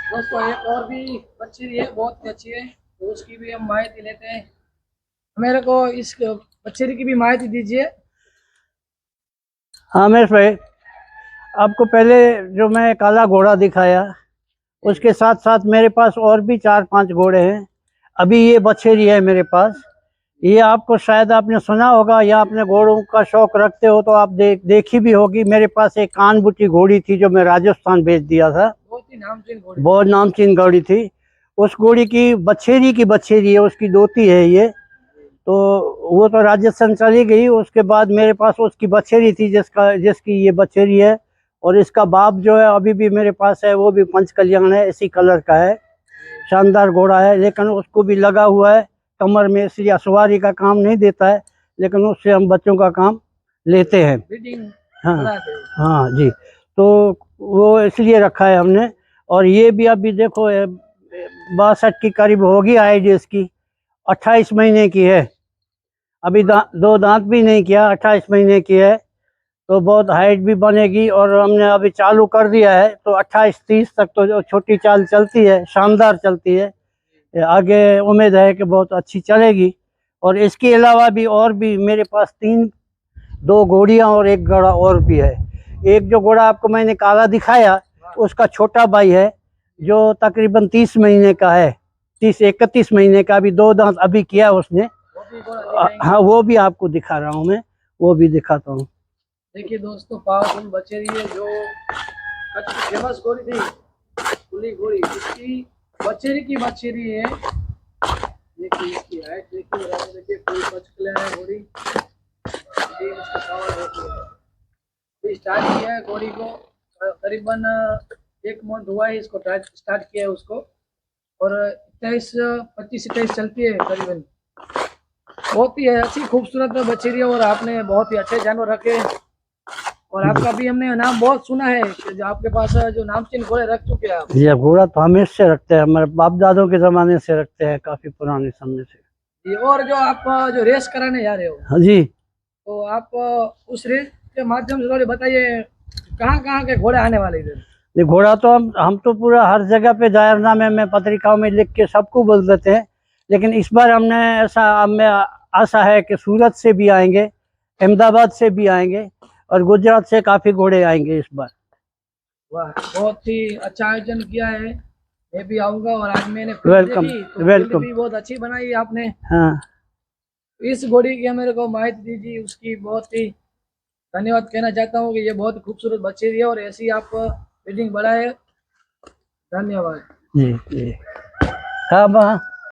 दोस्तों एक और भी बच्ची है, बहुत ही अच्छी है, तो उसकी भी हम माहिती लेते हैं। मेरे को इस बच्ची की भी माहिती दीजिए। हाँ मेरे भाई, आपको पहले जो मैं काला घोड़ा दिखाया, उसके साथ साथ मेरे पास और भी 4-5 घोड़े हैं। अभी ये बछेरी है मेरे पास। ये आपको शायद आपने सुना होगा, या आपने घोड़ों का शौक रखते हो तो आप देखी भी होगी। मेरे पास एक कानबुटी घोड़ी थी जो मैं राजस्थान भेज दिया था। बहुत ही नामचीन घोड़ी थी। बहुत नामचीन घोड़ी थी। उस घोड़ी की बछेरी है, उसकी दोती है ये। तो वो तो राजस्थान चली गई। उसके बाद मेरे पास उसकी बछेरी थी, जिसकी ये बछेरी है। और इसका बाप जो है अभी भी मेरे पास है, वो भी पंच कल्याण है, इसी कलर का है। शानदार घोड़ा है, लेकिन उसको भी लगा हुआ है कमर में, इसलिए सवारी का काम नहीं देता है, लेकिन उससे हम बच्चों का काम लेते हैं। ब्रीडिंग हाँ बढ़ाते हैं। हाँ जी। तो वो इसलिए रखा है हमने। और ये भी अभी देखो 62 की करीब होगी हाइट इसकी। 28 महीने की है। अभी दो दांत भी नहीं किया, 28 महीने की है। तो बहुत हाइट भी बनेगी, और हमने अभी चालू कर दिया है, तो 28-30 तक तो जो छोटी चाल चलती है, शानदार चलती है। ये आगे उम्मीद है कि बहुत अच्छी चलेगी। और इसके अलावा भी और भी मेरे पास दो घोड़ियां और एक घोड़ा और भी है। एक जो घोड़ा आपको मैंने काला दिखाया, उसका छोटा भाई है, जो तकरीबन 30 महीने का है। 30-31 महीने का, अभी दो दांत अभी किया उसने। वो भी घोड़ा दिखाएंगे। हाँ, वो भी आपको दिखा रहा हूँ मैं। वो भी दिखाता हूँ। देखिए दोस्तों, पावरफुल बछेरी है जो कच्छ की फेमस घोड़ी थी, खुली घोड़ी, इसकी बछेरी की बछेरी है। देखिए इसकी हाइट देखिए, रंग देखिए, पूरी कच्छ कल्याण है घोड़ी। ये इसकी पावर देखिए। अभी स्टार्ट किया है घोड़ी को, करीबन 1 मंथ हुआ है इसको स्टार्ट किया है उसको। और 25-27 चलती है करीबन। बहुत ही अच्छी खूबसूरत बछेरी है, और आपने बहुत ही अच्छे जानवर रखे। और आपका भी हमने नाम बहुत सुना है कि जो आपके पास जो नामचीन घोड़े रख चुके हैं आप। ये घोड़ा तो हमेशा से रखते हैं, हमारे बाप दादों के जमाने से रखते हैं, काफी पुराने समय से। ये और जो आप जो रेस कराने जा रहे हो, हाँ जी। तो आप उस रेस के माध्यम से थोड़ी बताइए, कहाँ कहाँ के घोड़े आने वाले इधर। ये घोड़ा तो हम तो पूरा हर जगह पे जाहिरनामे में, पत्रिकाओं में लिख के सबको बोल देते हैं। लेकिन इस बार हमने ऐसा, हमें आशा है कि सूरत से भी आएंगे, अहमदाबाद से भी आएंगे, और गुजरात से काफी घोड़े आएंगे इस बार। वाह, बहुत ही अच्छा आयोजन किया है। मैं भी आऊंगा, और आज मैंने फील्ड वेलकम। देखी तो फील्ड वेलकम। भी बहुत अच्छी बनाई है आपने। हाँ इस घोड़ी की मेरे को माहिती दीजिए, उसकी बहुत ही धन्यवाद कहना चाहता हूँ कि ये बहुत खूबसूरत बछेरी है, और ऐसी आप ब्रीडिंग बढ़ाए। धन्यवाद। जी जी। हाँ।